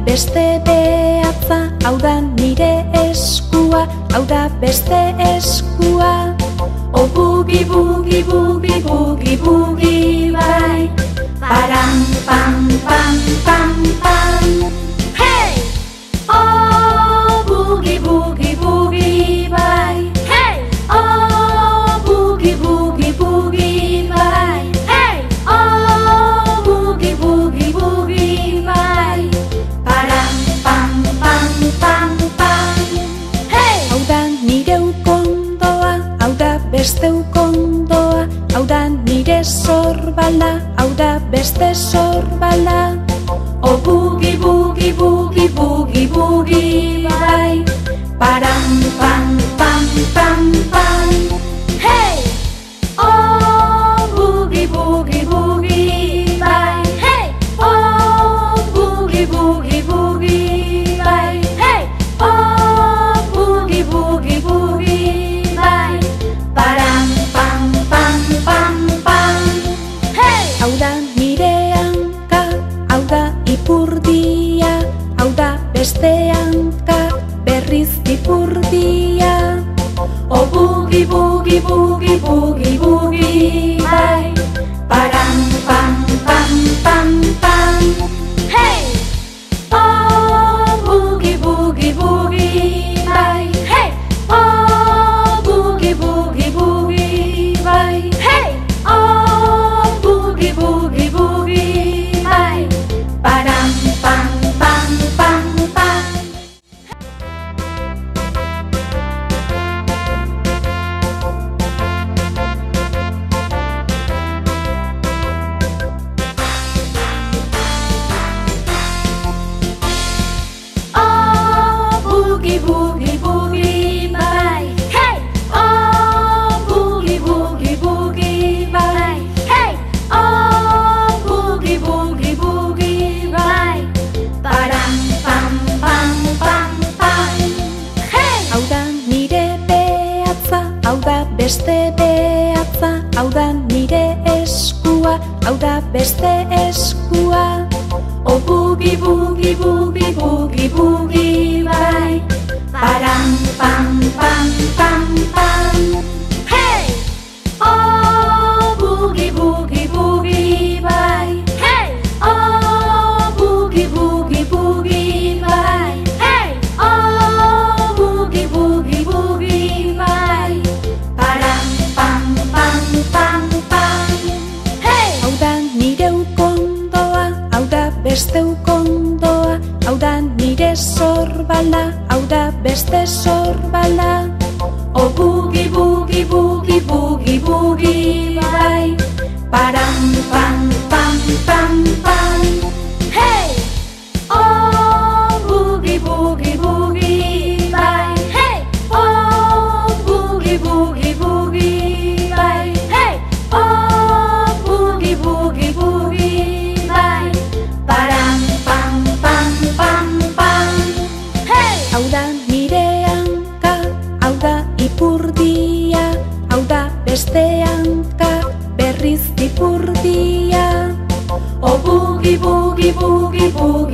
beste behatza, hau da nire eskua, hau da beste eskua. O bugi, bugi, bugi, bugi, bugi, bai. Param, pam, pam, pam, pam. Hey! Oh, bugi, bugi, bugi, bai. Hey! Oh, bugi, bugi, bugi, bai. Hey! Oh, bugi, bugi, bugi, bai. Param, pam, pam, pam, pam. Hey! Hau da nire ukondoa, hau da beste ukondoa, hau da nire zorbala, hau da beste zorbala. O bugi, bugi, bugi, bugi, bugi, bai. Param, pam, pam, pam, pam. Hey! Oh, bugi, bugi, bugi, bai. Hey! Oh, bugi, bugi, bugi, bai. Hey! Oh, bugi, bugi, bugi, bai. Param, pam, pam, pam, pam. Hey! Hau da nire hanka, hau da ipurdia, hau da beste hanka, berriz ipurdia. O bugi, bugi, bugi, bugi, bugi, bai. Param, pam, pam, pam, pam. Hey! Oh, bugi, bugi, bugi, bai. Hey! Oh, bugi, bugi, bugi, bai. Hey! Oh, bugi, bugi, bugi, bai. Param, pam, pam, pam, pam. Oh, bugi, bugi, bugi, bai. Hey! Oh, bugi, bugi, bugi, bai. Hey! Oh, bugi, bugi, bugi, bai. Param, pam, pam, pam, pam. Hey! Hau da nire behatza, hau da beste behatza, hau da nire eskua, hau da beste eskua. O bugi, bugi, bugi, bugi, bugi, bai. Param, pam, pam, pam, pam. Hey! Oh, bugi, bugi, bugi, bai. Hey! Oh, bugi, bugi, bugi, bai. Hey! Oh, bugi, bugi, bugi, bai. Param, pam, pam, pam, pam. Hey! Hau da nire ukondoa, hau da beste ukondoa, hau da nire zorbala, hau da beste zorbala. O bugi, bugi, bugi, bugi, bugi, bai. Param, pam, pam, pam, pam. Hey! Oh, bugi, bugi, bugi, bai. Hey! Oh, bugi, bugi, bugi, bai. Hey! Oh, bugi, bugi, bugi, bai. Param, pam, pam, pam, pam. Hey! Hau da nire hanka, hau da ipurdia, hau da beste hanka, berriz ipurdia. O bugi, bugi, bugi, bugi,